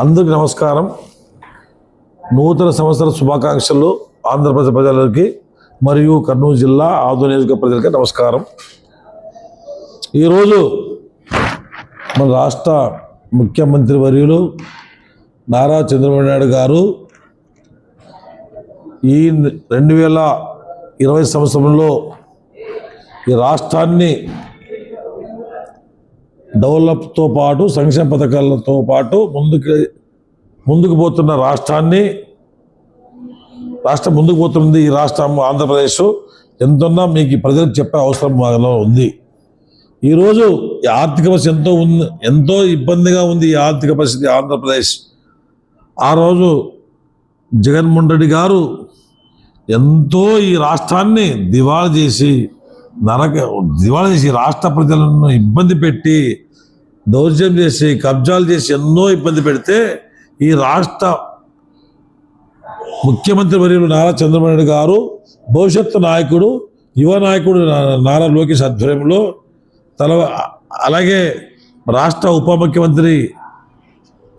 అందరికీ నమస్కారం. నూతన సంవత్సర శుభాకాంక్షలు ఆంధ్రప్రదేశ్ ప్రజలకి మరియు కర్నూలు జిల్లా ఆదోని నియోజకవర్గ ప్రజలకి నమస్కారం. ఈరోజు మన రాష్ట్ర ముఖ్యమంత్రి వర్యులు నారా చంద్రబాబు నాయుడు గారు ఈ 2020 సంవత్సరంలో ఈ రాష్ట్రాన్ని డెవలప్తో పాటు సంక్షేమ పథకాలతో పాటు ముందుకు పోతున్న రాష్ట్రం ముందుకు పోతుంది. ఈ రాష్ట్రం ఆంధ్రప్రదేశ్ ఎంతున్నా మీకు ప్రజలకు చెప్పే అవసరం మాలో ఉంది. ఈరోజు ఈ ఆర్థిక పరిస్థితి ఎంతో ఇబ్బందిగా ఉంది. ఈ ఆర్థిక పరిస్థితి ఆంధ్రప్రదేశ్ ఆ రోజు జగన్మోహన్ రెడ్డి గారు ఎంతో ఈ రాష్ట్రాన్ని దివాళా చేసి రాష్ట్ర ప్రజలను ఇబ్బంది పెట్టి దౌర్జన్యం చేసి కబ్జాలు చేసి ఎన్నో ఇబ్బంది పెడితే ఈ రాష్ట్ర ముఖ్యమంత్రి వర్యులు నారా చంద్రబాబు నాయుడు గారు భవిష్యత్తు నాయకుడు యువ నాయకుడు నారా లోకేష్ ఆధ్వర్యంలో అలాగే రాష్ట్ర ఉప ముఖ్యమంత్రి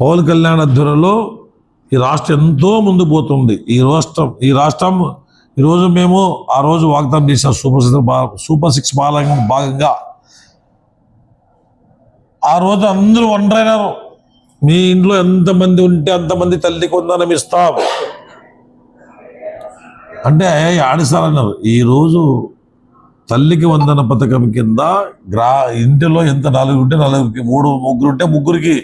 పవన్ కళ్యాణ్ ఆధ్వర్యంలో ఈ రాష్ట్రం ఎంతో ముందుకు పోతుంది. ఈ రాష్ట్రం ఈరోజు మేము ఆ రోజు వాగ్దానం చేసాం సూపర్ సిక్స్ భాగంగా. ఆ రోజు అందరూ ఒంటరైనారు. మీ ఇంట్లో ఎంతమంది ఉంటే అంతమంది తల్లికి వందనం ఇస్తాం అంటే ఆడిస్తారన్నారు. ఈరోజు తల్లికి వందన పథకం కింద ఇంటిలో ఎంత 4 ఉంటే 4కి 3 ముగ్గురు ఉంటే ముగ్గురికి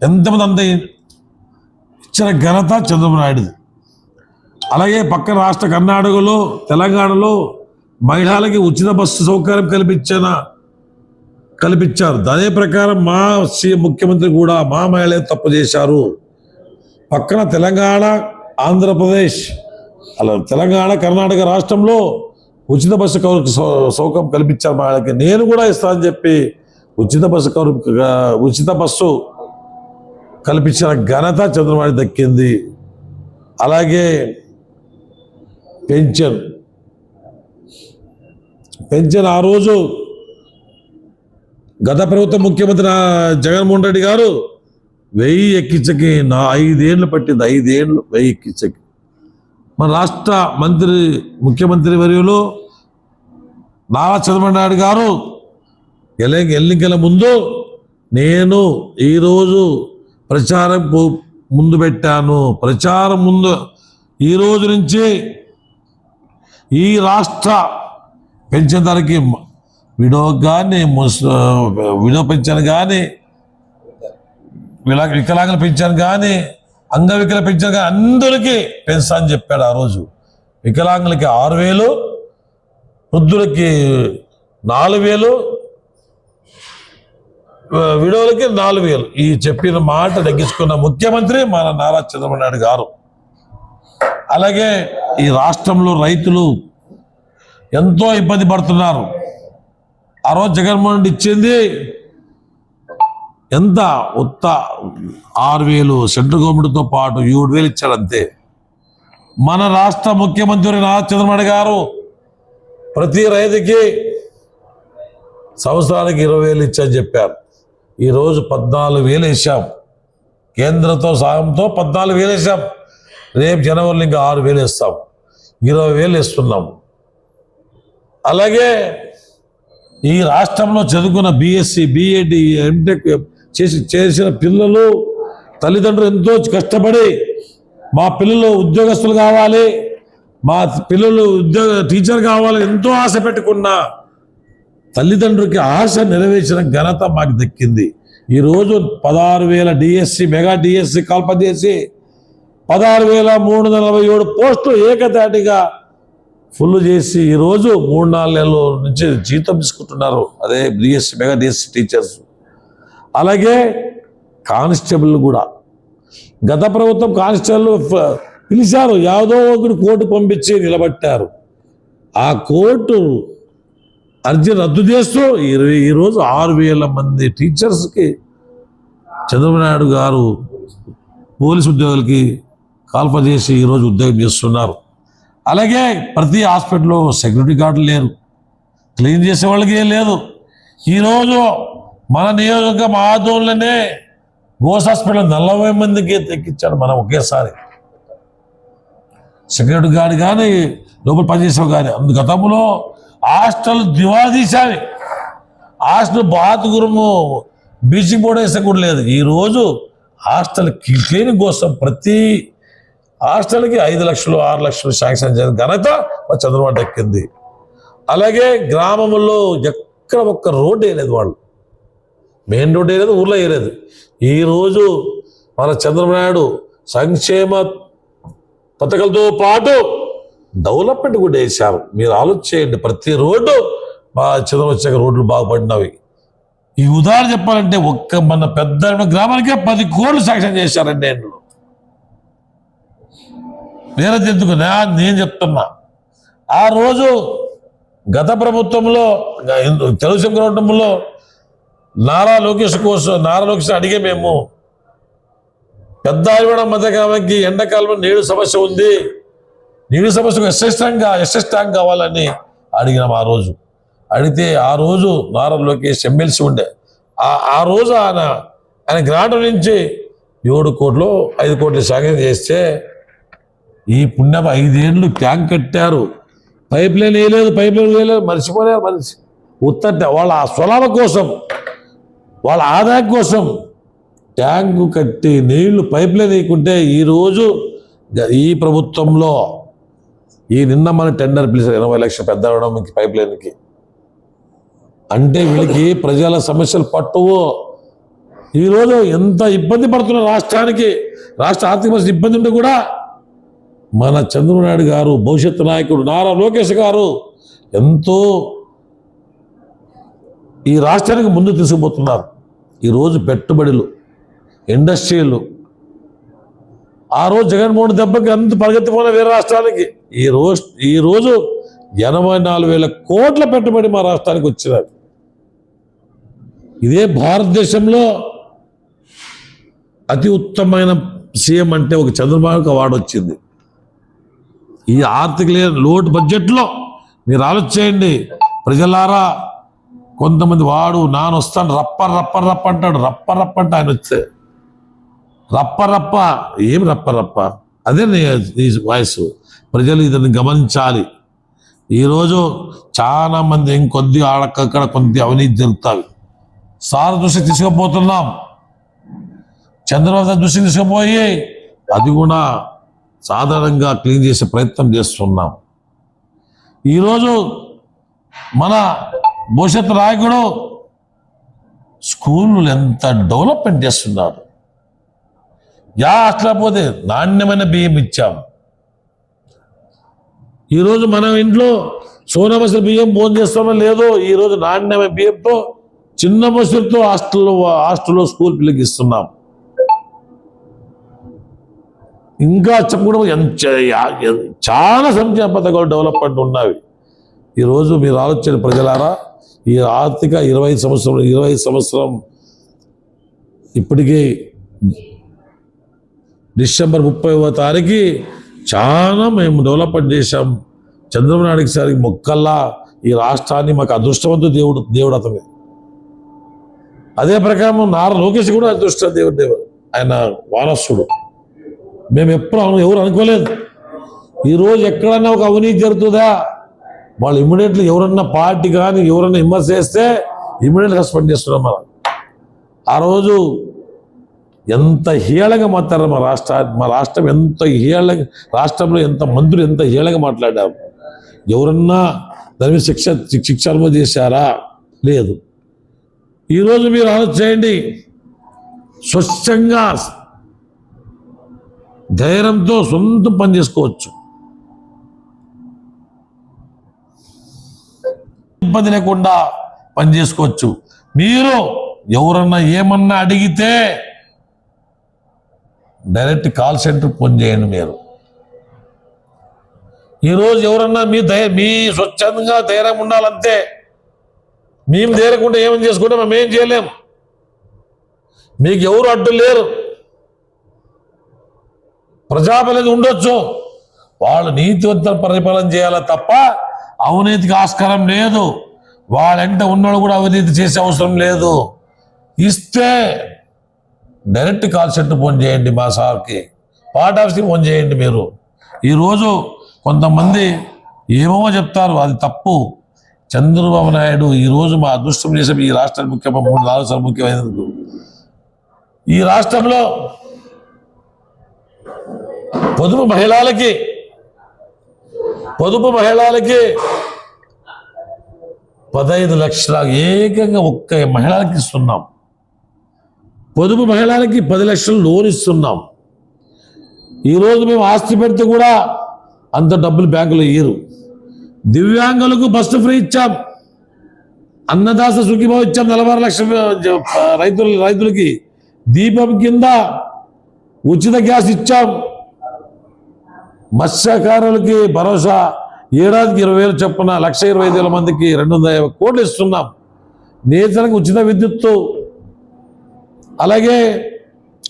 ఎంతమంది అంత ఇచ్చిన ఘనత చంద్రబాబు నాయుడుది. అలాగే పక్కన రాష్ట్ర కర్ణాటకలో తెలంగాణలో మహిళలకి ఉచిత బస్సు సౌకర్యం కల్పించారు. అదే ప్రకారం మా సీఎం ముఖ్యమంత్రి కూడా మా మహిళలే తప్పు చేశారు. పక్కన తెలంగాణ ఆంధ్రప్రదేశ్ అలా తెలంగాణ కర్ణాటక రాష్ట్రంలో ఉచిత బస్సు సౌకర్యం కల్పించారు మహిళలకి. నేను కూడా ఇస్తానని చెప్పి ఉచిత బస్సు కల్పించిన ఘనత చంద్రబాబు దక్కింది. అలాగే పెన్షన్ ఆ రోజు గత ప్రభుత్వ ముఖ్యమంత్రి జగన్మోహన్ రెడ్డి గారు 1000 ఎక్కించకి 5 ఏళ్ళు పట్టింది. 5 ఏళ్ళు 1000 ఎక్కించకి. మన రాష్ట్ర ముఖ్యమంత్రి వర్యులు నారా చంద్రబాబు నాయుడు గారు ఎన్నికల ముందు నేను ఈరోజు ప్రచారం ముందు పెట్టాను. ప్రచారం ముందు ఈ రోజు నుంచి ఈ రాష్ట్ర పెన్షన్దారికి విడో కానీ విడో పెన్షన్ కానీ వికలాంగుల పెన్షన్ కానీ అంగవికల పెన్షన్ కానీ అందరికీ పెన్షన్ అని చెప్పాడు. ఆ రోజు వికలాంగులకి 6000, వృద్ధులకి 4000, విడోలకి 4000 ఈ చెప్పిన మాట తగ్గించుకున్న ముఖ్యమంత్రి మన నారా చంద్రబాబు నాయుడు గారు. అలాగే ఈ రాష్ట్రంలో రైతులు ఎంతో ఇబ్బంది పడుతున్నారు. ఆ రోజు జగన్మోహన్ రెడ్డి ఇచ్చింది ఎంత 6000 సెంట్రల్ గవర్నమెంట్తో పాటు 7000 ఇచ్చాడు అంతే. మన రాష్ట్ర ముఖ్యమంత్రి నారా చంద్రబాబు నాయుడు గారు ప్రతి రైతుకి సంవత్సరానికి 20,000 ఇచ్చని చెప్పారు. ఈరోజు 14,000 వేసాం. కేంద్రంతో సహాయంతో 14,000 వేసాం. రేపు జనవరిలో ఇంకా 6,000 వేస్తాం. 20,000 వేస్తున్నాం. అలాగే ఈ రాష్ట్రంలో చదువుకున్న బీఎస్సీ బిఎడ్ ఎంటెక్ చేసిన పిల్లలు తల్లిదండ్రులు ఎంతో కష్టపడి మా పిల్లలు ఉద్యోగస్తులు కావాలి, మా పిల్లలు టీచర్ కావాలి ఎంతో ఆశ పెట్టుకున్న తల్లిదండ్రులకి ఆశ నెరవేర్చిన ఘనత మాకు దక్కింది. ఈరోజు 16,000 డిఎస్సి మెగా డిఎస్సి కల్పన చేసి 16,347 పోస్టులు ఏకదాటిగా ఫుల్ చేసి ఈరోజు 3-4 నెలల నుంచి జీతం తీసుకుంటున్నారు. అదే డిఎస్సి మెగా డిఎస్సి టీచర్స్. అలాగే కానిస్టేబుల్ కూడా గత ప్రభుత్వం కానిస్టేబుల్ పిలిచారు, యావదో ఒకటి కోర్టు పంపించి నిలబెట్టారు. ఆ కోర్టు అర్జీ రద్దు చేస్తూ ఈరోజు 6,000 మంది టీచర్స్కి చంద్రబాబు నాయుడు గారు పోలీసు ఉద్యోగులకి కాల్ప చేసి ఈరోజు ఉద్యోగం చేస్తున్నారు. అలాగే ప్రతి హాస్పిటల్లో సెక్యూరిటీ గార్డులు లేరు, క్లీన్ చేసే వాళ్ళకి ఏం లేదు. ఈరోజు మన నియోజకవర్గం ఆదోళననే గోస్ హాస్పిటల్ 40 మందికి ఎక్కించాడు మనం ఒకేసారి. సెక్యూరిటీ గార్డ్ కానీ లోపల పనిచేసేవాడు కానీ. అందు గతంలో హాస్టల్ దివాదీశాని, హాస్టల్ బాత్రూము బ్లీచింగ్ పౌడర్ వేసే కూడా లేదు. ఈరోజు హాస్టల్ క్లీనింగ్ కోసం ప్రతి హాస్టల్కి 5 లక్షలు 6 లక్షలు శాంక్షన్ చేసిన ఘనత మా చంద్రబాబు ఎక్కింది. అలాగే గ్రామంలో ఎక్కడ ఒక్క రోడ్డు వేయలేదు, వాళ్ళు మెయిన్ రోడ్డు వేయలేదు, ఊర్లో వేయలేదు. ఈరోజు మన చంద్రబాబు నాయుడు సంక్షేమ పథకాలతో పాటు డెవలప్మెంట్ కూడా వేశారు. మీరు ఆలోచించేయండి, ప్రతి రోడ్డు మా చంద్రబాబు వచ్చాక రోడ్లు బాగుపడినవి. ఈ ఉదాహరణ చెప్పాలంటే ఒక్క మన పెద్ద గ్రామానికే 10 కోట్లు శాంక్షన్ చేశారండి. వేరే ఎందుకు నేను చెప్తున్నా. ఆ రోజు గత ప్రభుత్వంలో తెలుగుదేశం ప్రభుత్వంలో నారా లోకేష్ అడిగే మేము పెద్ద ఆవిడ మధ్యకాలంకి ఎండాకాలంలో నీరు సమస్య ఉంది, నీరు సమస్యకు ఎస్ఎస్ ట్యాంక్ కావాలని అడిగినాం. ఆ రోజు అడిగితే ఆ రోజు నారా లోకేష్ ఎమ్మెల్సీ ఉండే. ఆ రోజు ఆయన గ్రాంట్ నుంచి 7 కోట్లు 5 కోట్లు శాంక్షన్ చేస్తే ఈ పుణ్యం 5 ఏళ్ళు ట్యాంక్ కట్టారు, పైప్ లైన్ వేయలేదు, మర్చిపోయారు మనిషి. వాళ్ళ స్వలాభ కోసం, వాళ్ళ ఆదాయం కోసం ట్యాంకు కట్టి నీళ్లు పైప్ లైన్ వేయకుంటే ఈరోజు ఈ ప్రభుత్వంలో నిన్న మన టెండర్ పిలిచారు 80 లక్షలు పెద్ద అవడానికి పైప్ లైన్కి. అంటే వీళ్ళకి ప్రజల సమస్యలు పట్టువు. ఈరోజు ఎంత ఇబ్బంది పడుతున్న రాష్ట్రానికి, రాష్ట్ర ఆర్థిక పరిస్థితి ఇబ్బంది ఉంటే కూడా మన చంద్రబాబు నాయుడు గారు, భవిష్యత్తు నాయకుడు నారా లోకేష్ గారు ఎంతో ఈ రాష్ట్రానికి ముందు తీసుకుపోతున్నారు. ఈరోజు పెట్టుబడులు, ఇండస్ట్రీలు, ఆ రోజు జగన్మోహన్ దెబ్బకి అంత పరిగెత్తిపోయిన వేరే రాష్ట్రాలకి ఈరోజు 84,000 కోట్ల పెట్టుబడి మా రాష్ట్రానికి వచ్చినది. ఇదే భారతదేశంలో అతి ఉత్తమమైన సీఎం అంటే ఒక చంద్రబాబుకి అవార్డు వచ్చింది. ఈ ఆర్థిక లోటు బడ్జెట్లో మీరు ఆలోచించండి ప్రజలారా. కొంతమంది వాడు వస్తాడు రప్ప అంటాడు, రప్ప అంటే ఆయన వచ్చే రప్ప ఏమి రప్ప అదే నీ వాయిస్. ప్రజలు ఇదని గమనించాలి. ఈరోజు చాలా మంది ఇంకొద్ది ఆడక్కడ కొద్ది అవినీతి జరుగుతాయి. సార్ దృష్టి తీసుకుపోతున్నాం, చంద్రబాబు దృష్టి తీసుకుపోయి అది కూడా సాధారణంగా క్లీన్ చేసే ప్రయత్నం చేస్తున్నాం. ఈరోజు మన భవిష్యత్తు నాయకుడు స్కూళ్ళు ఎంత డెవలప్మెంట్ చేస్తున్నారు. అట్లా పోతే నాణ్యమైన బియ్యం ఇచ్చాం. ఈరోజు మనం ఇంట్లో సోనా మసూరి బియ్యం భోజనం చేస్తామో లేదో, ఈరోజు నాణ్యమైన బియ్యంతో చిన్న మసూరితో హాస్టల్లో స్కూల్ పిల్లలకి ఇస్తున్నాం. ఇంకా చెప్పడం చాలా సంక్షేమ పథకాలు డెవలప్మెంట్ ఉన్నవి. ఈరోజు మీరు ఆలోచన ప్రజలారా, ఈ ఆర్థిక 25 సంవత్సరం ఇప్పటికీ డిసెంబర్ 30వ తారీఖు చాలా మేము డెవలప్మెంట్ చేశాం. చంద్రబాబు నాయుడు సారికి మొక్కల్లా ఈ రాష్ట్రాన్ని మాకు అదృష్టవంతుడు దేవుడు అతను. అదే ప్రకారం నారా లోకేష్ కూడా అదృష్ట దేవుడు, ఆయన వారసుడు. మేము ఎవరు అనుకోలేదు. ఈరోజు ఎక్కడన్నా ఒక అవినీతి జరుగుతుందా, వాళ్ళు ఇమ్మీడియట్లీ ఎవరన్నా పార్టీ కానీ ఎవరన్నా విమర్శ చేస్తే ఇమ్మీడియట్లీ సస్పెండ్ చేస్తున్నాం. మనం ఆ రోజు ఎంత హీళంగా మాట్లాడారు మా రాష్ట్రం ఎంత హీళంగా, రాష్ట్రంలో ఎంత మంత్రులు ఎంత హీళంగా మాట్లాడారు. ఎవరన్నా దాని మీద శిక్ష అనుమతి చేశారా? లేదు. ఈరోజు మీరు ఆలోచన చేయండి, స్వచ్ఛంగా ధైర్యంతో సొంత పని చేసుకోవచ్చు, ఇబ్బంది లేకుండా పని చేసుకోవచ్చు. మీరు ఎవరన్నా ఏమన్నా అడిగితే డైరెక్ట్ కాల్ సెంటర్ ఫోన్ చేయండి. మీరు ఈరోజు ఎవరన్నా మీ స్వచ్ఛందంగా ధైర్యం ఉండాలంతే. మేము ధైర్యకుండా ఏమని చేసుకుంటే మేము ఏం చేయలేం. మీకు ఎవరు అడ్డు లేరు. ప్రజాప్రతినిధి ఉండొచ్చు, వాళ్ళు నీతివంతుల పరిపాలన చేయాలా తప్ప అవినీతికి ఆస్కారం లేదు. వాళ్ళంటే ఉన్నాడు కూడా అవినీతి చేసే అవసరం లేదు. ఇస్తే డైరెక్ట్ కాల్ సెంటర్ ఫోన్ చేయండి మా సార్కి, పార్ట్ ఆఫీస్కి ఫోన్ చేయండి. మీరు ఈరోజు కొంతమంది ఏమో చెప్తారు, అది తప్పు. చంద్రబాబు నాయుడు ఈరోజు మా అదృష్టం చేసే ఈ రాష్ట్ర ముఖ్యమంత్రి 3-4 సార్లు ముఖ్యమైనందుకు ఈ రాష్ట్రంలో పొదుపు మహిళలకి 15 లక్షల ఏకంగా ఒక్క మహిళలకి ఇస్తున్నాం. పొదుపు మహిళలకి 10 లక్షలు లోన్ ఇస్తున్నాం. ఈరోజు మేము ఆస్తి పెడితే కూడా అంత డబ్బులు బ్యాంకులో ఇయ్యరు. దివ్యాంగులకు బస్సు ఫ్రీ ఇచ్చాం. అన్నదాత సుఖీభావ ఇచ్చాం. 46 లక్షల రైతులకి దీపం కింద ఉచిత గ్యాస్ ఇచ్చాం. మత్స్యకారులకి భరోసా ఏడాదికి 20,000 చొప్పున 1,25,000 మందికి 250 కోట్లు ఇస్తున్నాం. నేతలకు ఉచిత విద్యుత్తు, అలాగే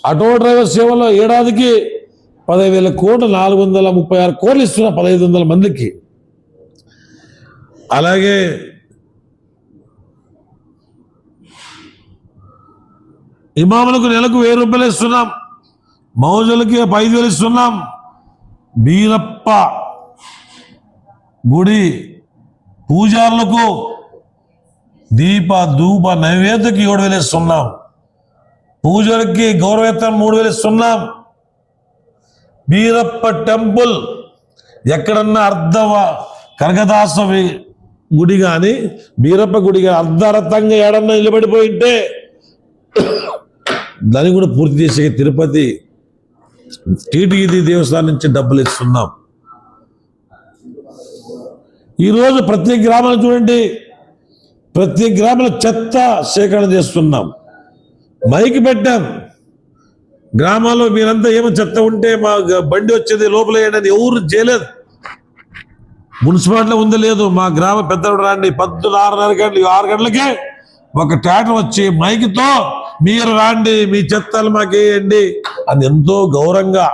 ఆటో డ్రైవర్ సేవలో ఏడాదికి 10,000 కోట్లు 436 కోట్లు ఇస్తున్నాం 1,500 మందికి. అలాగే ఇమాములకు నెలకు 1,000 రూపాయలు ఇస్తున్నాం. మౌజులకి 5,000 ఇస్తున్నాం. బీరప్ప గుడి పూజారులకు దీప ధూప నైవేద్యకి 7,000 ఇస్తున్నాం. పూజలకి గౌరవేతనం 3,000 ఇస్తున్నాం. బీరప్ప టెంపుల్ ఎక్కడన్నా కనకదాస గుడి కానీ బీరప్ప గుడి కానీ అర్ధరథంగా ఏడన్నా నిలబడిపోయింటే దాన్ని కూడా పూర్తి చేసే తిరుపతి టీటీడీ దేవస్థానం నుంచి డబ్బులు ఇస్తున్నాం. ఈరోజు ప్రతి గ్రామాన్ని చూడండి, ప్రతి గ్రామంలో చెత్త సేకరణ చేస్తున్నాం. మైకి పెట్టాం. గ్రామాల్లో మీరంతా ఏమో చెత్త ఉంటే మా బండి వచ్చేది లోపల వేయండి ఎవరు చేయలేదు. మున్సిపాలిటీలో ఉందో లేదు, మా గ్రామ పెద్దలు రాండి 6 గంటలకే ఒక ట్రాక్టర్ వచ్చి మైకితో మీరు రాండి మీ చెత్తలు మాకు వేయండి అని ఎంతో గౌరవంగా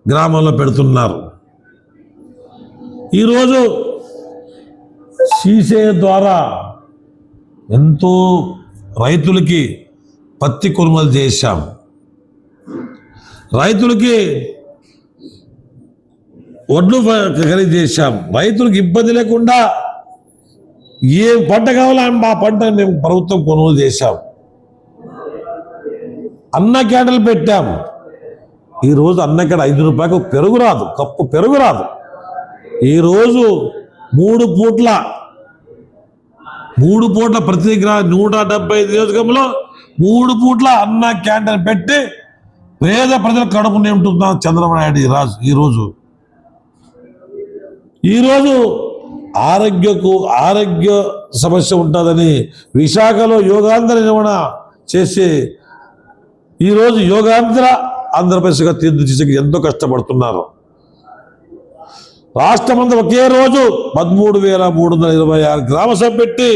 గ్రామంలో పెడుతున్నారు. ఈరోజు సీసే ద్వారా ఎంతో రైతులకి పత్తి కొనుగోలు చేశాం. రైతులకి వడ్లు ఖరీదు చేశాం. రైతులకు ఇబ్బంది లేకుండా ఏ పంట కావాలో ఆ పంట మేము ప్రభుత్వం కొనుగోలు చేశాం. అన్న క్యాంటీన్లు పెట్టాం. ఈరోజు అన్న క్యాంటీన్ 5 రూపాయలకు పెరుగు రాదు, కప్పు పెరుగు రాదు. ఈరోజు 3 పూట్ల ప్రతి 175 నియోజకంలో 3 పూట్ల అన్న క్యాంటీన్ పెట్టి పేద ప్రజల కడుపు నింపుతున్నాం చంద్రబాబు నాయుడు ఈరోజు ఆరోగ్య సమస్య ఉంటుందని విశాఖలో యోగాంధ్ర నిర్వహణ చేసి ఈరోజు యోగాంధ్ర ఆంధ్రప్రదేశ్గా తీర్చిదిద్దేందుకు ఎంతో కష్టపడుతున్నారు. రాష్ట్రమంతా ఒకే రోజు 13,326 గ్రామ సభ పెట్టి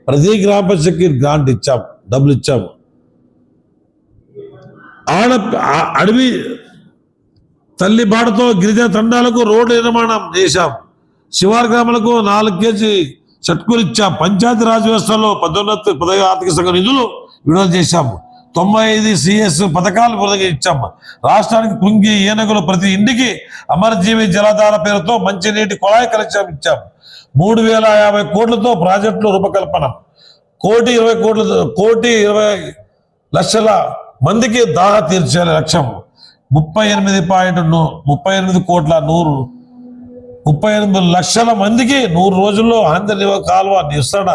ప్రతి గ్రామ పంచాయతీకి గ్రాంట్ ఇచ్చాం, డబ్బులు ఇచ్చాం. అడవి తల్లి బాటతో గిరిజన తండాలకు రోడ్డు నిర్మాణం చేశాం. శివారు గ్రామాలకు 4 కేజీ షట్కులు ఇచ్చాం. పంచాయతీ రాజ్ వ్యవస్థలో 18 ఆర్థిక సంఘ నిధులు విడుదల చేశాము. 95 CS పథకాలు ఇచ్చాము. రాష్ట్రానికి కుంగి ఏనుగులు ప్రతి ఇంటికి అమరజీవి జలధార పేరుతో మంచినీటి కుళాయి కనెక్షన్ ఇచ్చాం. 3,050 కోట్లతో ప్రాజెక్టులు రూపకల్పన. 1,20 లక్షల మందికి దాహ తీర్చే లక్ష్యం. 38 లక్షల మందికి 100 రోజుల్లో ఆంధ్ర కాలువ నిస్తరణ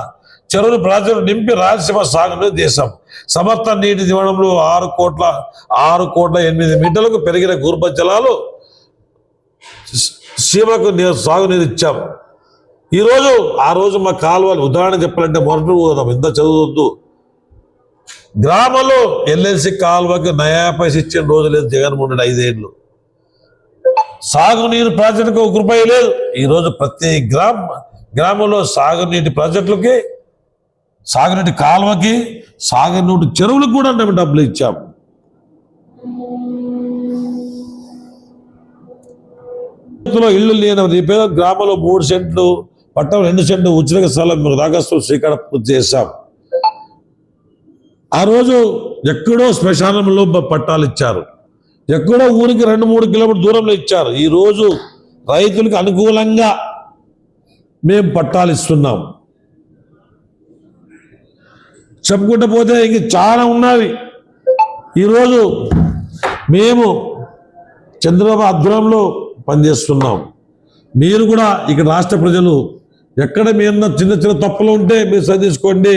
చెరువులు ప్రాజెక్టులు నింపి రాయలసీమ సాగునీరు చేశాం. సమర్థ నీటి దివడంలో 6,8 మీటర్లకు పెరిగిన భూగర్భ జలాలు సీమకు సాగునీరు ఇచ్చాం. ఈరోజు ఆ రోజు మా కాలువలు ఉదాహరణ చెప్పాలంటే మొదటి పోదాం, ఎంత చదువుద్దు. గ్రామంలో ఎల్ఎల్సి కాలువకి నయా పైస ఇచ్చిన రోజు లేదు జగన్మోహన్ రెడ్డి 5 ఏళ్ళు. సాగునీరు ప్రాజెక్టుకు 1 రూపాయి లేదు. ఈరోజు ప్రతి గ్రామంలో సాగునీటి ప్రాజెక్టులకి, సాగునీటి కాలువకి, సాగునీటి చెరువులకు కూడా మేము డబ్బులు ఇచ్చాం. ఇళ్ళు లేని పేద గ్రామంలో 3 సెంట్లు పట్టం 2 సెంట్లు ఉచిత స్థలం దరఖాస్తు స్వీకారం చేశాం. ఆ రోజు ఎక్కడో శ్మశానంలో పట్టాలు ఇచ్చారు, ఎక్కడో ఊరికి 2-3 కిలోమీటర్ దూరంలో ఇచ్చారు. ఈరోజు రైతులకు అనుకూలంగా మేము పట్టాలు ఇస్తున్నాం. చెప్పుకుంటూ పోతే ఇంక చాలా ఉన్నవి. ఈరోజు మేము చంద్రబాబు ఆధ్వర్యంలో పనిచేస్తున్నాం. మీరు కూడా ఇక్కడ రాష్ట్ర ప్రజలు ఎక్కడ మీరు చిన్న చిన్న తప్పులు ఉంటే మీరు సరిదిద్దుకోండి,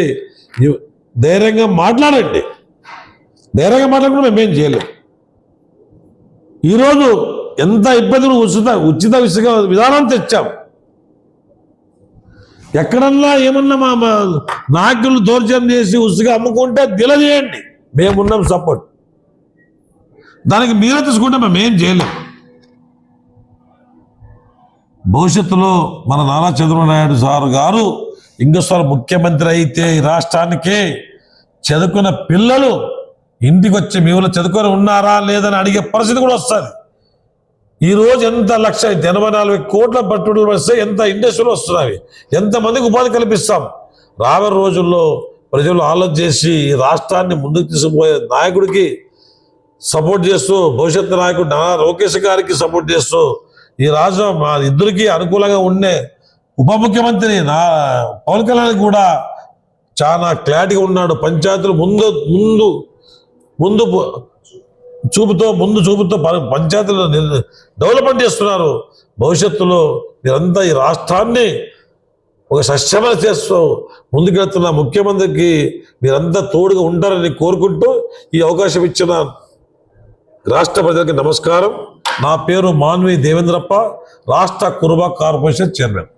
ధైర్యంగా మాట్లాడండి. ధైర్యంగా మాట్లాడకుండా మేమేం చేయలేం. ఈరోజు ఎంత ఇబ్బందులు ఉచిత విధానం తెచ్చాం. ఎక్కడన్నా ఏమన్నా మా నాయకులు దౌర్జన్యం చేసి ఉసుగా అమ్ముకుంటే తెలియజేయండి, మేమున్నాం సపోర్ట్. దానికి మీరే తీసుకుంటే మేమేం చేయలేం. భవిష్యత్తులో మన నారా చంద్రబాబు నాయుడు సార్ గారు ఇంకోసారి ముఖ్యమంత్రి అయితే ఈ రాష్ట్రానికి చదువుకున్న పిల్లలు ఇంటికి వచ్చి మీ ఊళ్ళో చదువుకొని ఉన్నారా లేదని అడిగే పరిస్థితి కూడా వస్తుంది. ఈరోజు ఎంత 184 కోట్ల పెట్టుబడులు వస్తే ఎంత ఇండస్ట్రీలు వస్తున్నాయి, ఎంతమందికి ఉపాధి కల్పిస్తాం. రాబోయే రోజుల్లో ప్రజలు ఆలోచన చేసి ఈ రాష్ట్రాన్ని ముందుకు తీసుకుపోయే నాయకుడికి సపోర్ట్ చేస్తూ, భవిష్యత్తు నాయకుడు నారా లోకేష్ గారికి సపోర్ట్ చేస్తూ, ఈ రాష్ట్రం మా ఇద్దరికి అనుకూలంగా ఉండే ఉప ముఖ్యమంత్రి పవన్ కళ్యాణ్ కూడా చాలా క్లారిటీగా ఉన్నాడు. పంచాయతీలు ముందు చూపుతో పంచాయతీలు డెవలప్మెంట్ చేస్తున్నారు. భవిష్యత్తులో మీరంతా ఈ రాష్ట్రాన్ని ఒక సస్యమన చేస్తూ ముందుకెళ్తున్న ముఖ్యమంత్రికి మీరంతా తోడుగా ఉంటారని కోరుకుంటూ ఈ అవకాశం ఇచ్చిన రాష్ట్ర ప్రజలకి నమస్కారం. నా పేరు మాన్వి దేవేంద్రప్ప, రాష్ట్ర కురుబ కార్పొరేషన్ చైర్మన్.